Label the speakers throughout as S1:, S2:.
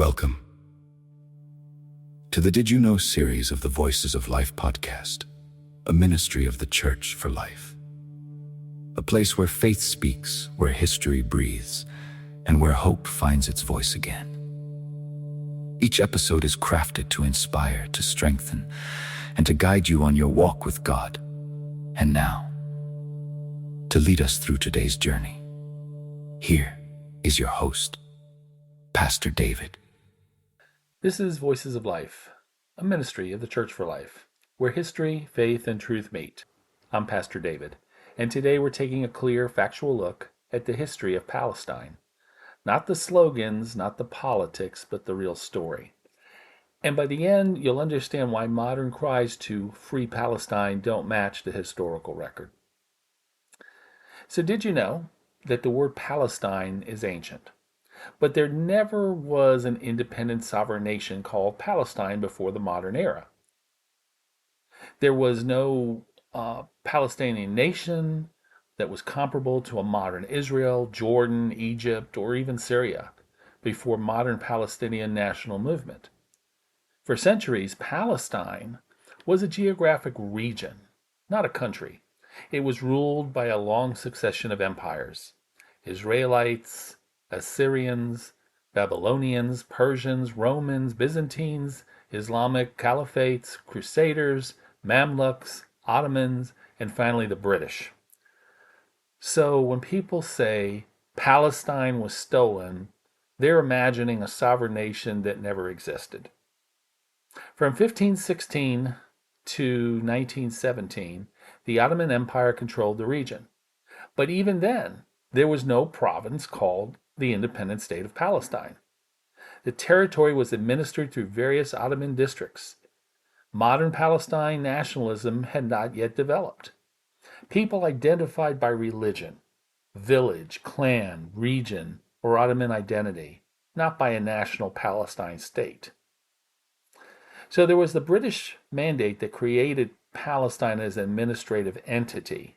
S1: Welcome to the Did You Know series of the Voices of Life podcast, a ministry of the Church for Life. A place where faith speaks, where history breathes, and where hope finds its voice again. Each episode is crafted to inspire, to strengthen, and to guide you on your walk with God. And now, to lead us through today's journey, here is your host, Pastor David.
S2: This is Voices of Life, a ministry of the Church for Life, where history, faith, and truth meet. I'm Pastor David, and today we're taking a clear, factual look at the history of Palestine. Not the slogans, not the politics, but the real story. And by the end, you'll understand why modern cries to free Palestine don't match the historical record. So did you know that the word Palestine is ancient? But there never was an independent sovereign nation called Palestine before the modern era. There was no Palestinian nation that was comparable to a modern Israel, Jordan, Egypt, or even Syria before modern Palestinian national movement. For centuries, Palestine was a geographic region, not a country. It was ruled by a long succession of empires: Israelites, Assyrians, Babylonians, Persians, Romans, Byzantines, Islamic caliphates, Crusaders, Mamluks, Ottomans, and finally the British. So when people say Palestine was stolen, they're imagining a sovereign nation that never existed. From 1516 to 1917, the Ottoman Empire controlled the region. But even then, there was no province called the independent state of Palestine. The territory was administered through various Ottoman districts. Modern Palestine nationalism had not yet developed. People identified by religion, village, clan, region, or Ottoman identity, not by a national Palestine state. So there was the British mandate that created Palestine as an administrative entity.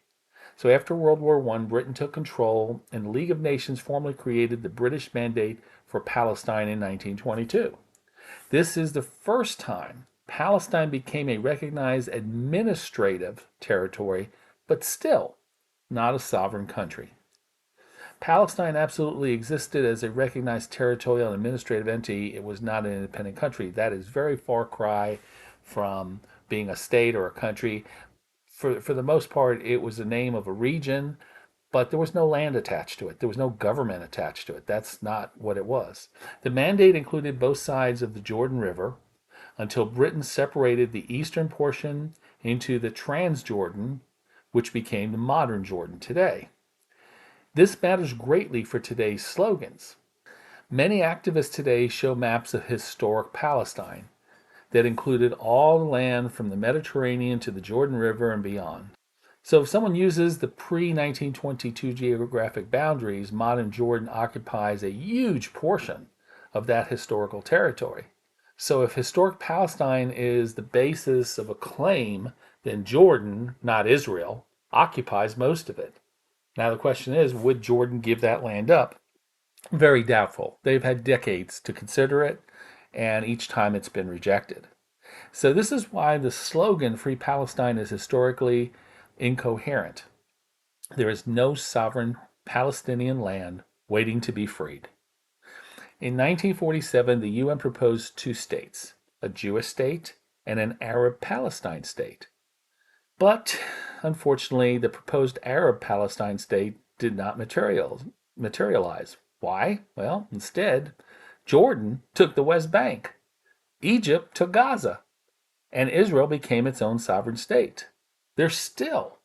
S2: So after World War I, Britain took control, and the League of Nations formally created the British Mandate for Palestine in 1922. This is the first time Palestine became a recognized administrative territory, but still not a sovereign country. Palestine absolutely existed as a recognized territorial and administrative entity. It was not an independent country. That is very far cry from being a state or a country. For the most part, it was the name of a region, but there was no land attached to it. There was no government attached to it. That's not what it was. The mandate included both sides of the Jordan River until Britain separated the eastern portion into the Transjordan, which became the modern Jordan today. This matters greatly for today's slogans. Many activists today show maps of historic Palestine that included all the land from the Mediterranean to the Jordan River and beyond. So if someone uses the pre-1922 geographic boundaries, modern Jordan occupies a huge portion of that historical territory. So if historic Palestine is the basis of a claim, then Jordan, not Israel, occupies most of it. Now the question is, would Jordan give that land up? Very doubtful. They've had decades to consider it, and each time it's been rejected. So this is why the slogan Free Palestine is historically incoherent. There is no sovereign Palestinian land waiting to be freed. In 1947, the UN proposed two states, a Jewish state and an Arab Palestine state. But unfortunately, the proposed Arab Palestine state did not materialize. Why? Well, instead, Jordan took the West Bank, Egypt took Gaza, and Israel became its own sovereign state. There's still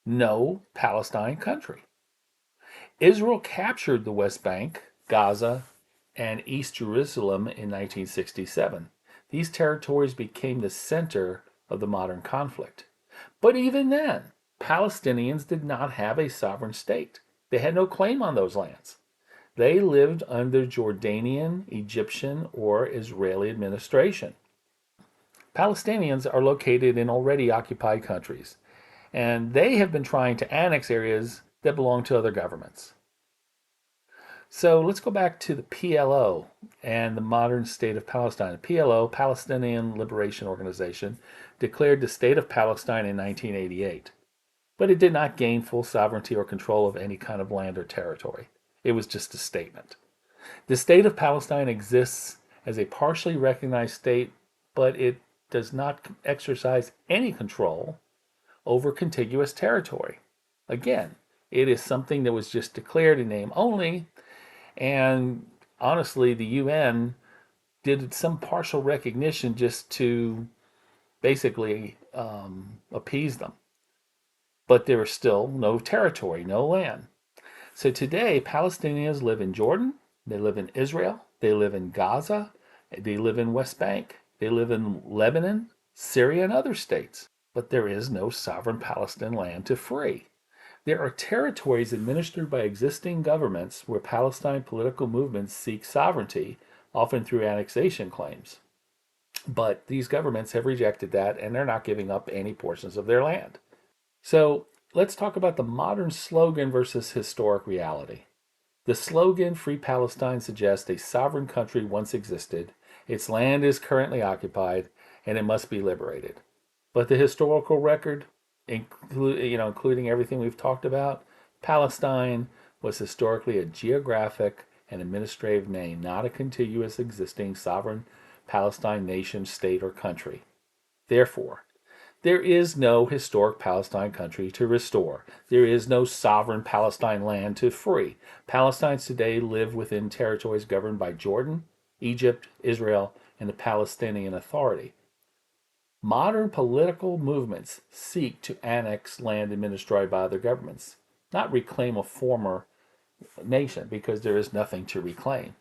S2: no Palestine country. Israel captured the West Bank, Gaza, and East Jerusalem in 1967. These territories became the center of the modern conflict. But even then, Palestinians did not have a sovereign state. They had no claim on those lands. They lived under Jordanian, Egyptian, or Israeli administration. Palestinians are located in already occupied countries, and they have been trying to annex areas that belong to other governments. So let's go back to the PLO and the modern state of Palestine. The PLO, Palestinian Liberation Organization, declared the state of Palestine in 1988, but it did not gain full sovereignty or control of any kind of land or territory. It was just a statement. The state of Palestine exists as a partially recognized state, but it does not exercise any control over contiguous territory. Again, it is something that was just declared in name only, and honestly, the UN did some partial recognition just to basically appease them. But there is still no territory, no land. So today, Palestinians live in Jordan, they live in Israel, they live in Gaza, they live in West Bank, they live in Lebanon, Syria, and other states. But there is no sovereign Palestinian land to free. There are territories administered by existing governments where Palestine political movements seek sovereignty, often through annexation claims. But these governments have rejected that, and they're not giving up any portions of their land. So let's talk about the modern slogan versus historic reality. The slogan, Free Palestine, suggests a sovereign country once existed, its land is currently occupied, and it must be liberated. But the historical record, including everything we've talked about, Palestine was historically a geographic and administrative name, not a contiguous existing sovereign Palestine nation, state, or country. Therefore, there is no historic Palestine country to restore. There is no sovereign Palestine land to free. Palestinians today live within territories governed by Jordan, Egypt, Israel, and the Palestinian Authority. Modern political movements seek to annex land administered by other governments, not reclaim a former nation, because there is nothing to reclaim.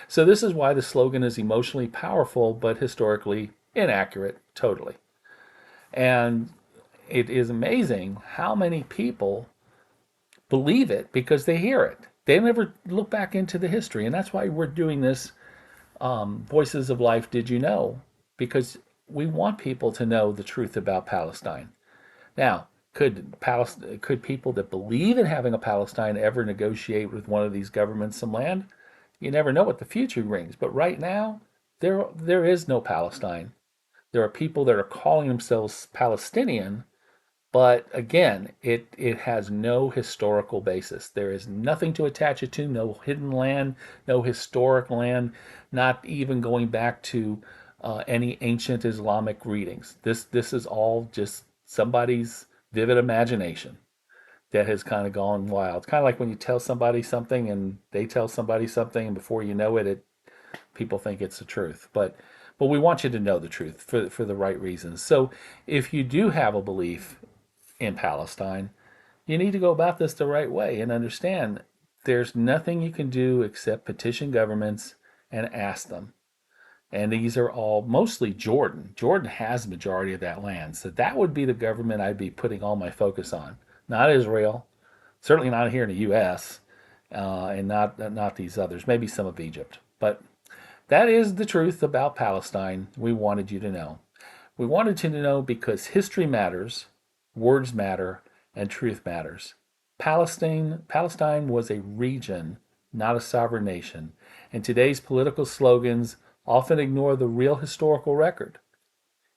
S2: So this is why the slogan is emotionally powerful, but historically inaccurate, totally. And it is amazing how many people believe it because they hear it. They never look back into the history. And that's why we're doing this Voices of Life, Did You Know? Because we want people to know the truth about Palestine. Now, could people that believe in having a Palestine ever negotiate with one of these governments some land? You never know what the future brings. But right now, there is no Palestine. There are people that are calling themselves Palestinian, but again, it has no historical basis. There is nothing to attach it to, no hidden land, no historic land, not even going back to any ancient Islamic readings. This is all just somebody's vivid imagination that has kind of gone wild. It's kind of like when you tell somebody something and they tell somebody something, and before you know it, people think it's the truth. But we want you to know the truth for the right reasons. So if you do have a belief in Palestine, you need to go about this the right way and understand there's nothing you can do except petition governments and ask them. And these are all mostly Jordan. Jordan has the majority of that land. So that would be the government I'd be putting all my focus on. Not Israel, certainly not here in the U.S., and not these others, maybe some of Egypt. But that is the truth about Palestine we wanted you to know. We wanted you to know because history matters, words matter, and truth matters. Palestine was a region, not a sovereign nation, and today's political slogans often ignore the real historical record.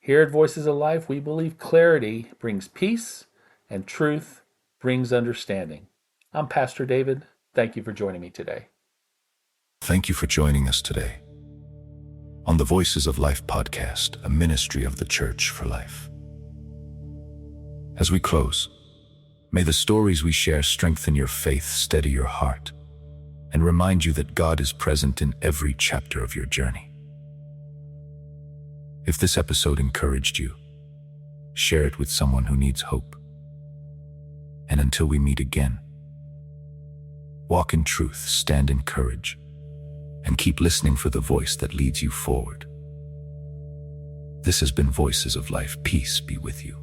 S2: Here at Voices of Life, we believe clarity brings peace and truth brings understanding. I'm Pastor David. Thank you for joining me today.
S1: Thank you for joining us today on the Voices of Life podcast, a ministry of the Church for Life. As we close, may the stories we share strengthen your faith, steady your heart, and remind you that God is present in every chapter of your journey. If this episode encouraged you, share it with someone who needs hope. And until we meet again, walk in truth, stand in courage, and keep listening for the voice that leads you forward. This has been Voices of Life. Peace be with you.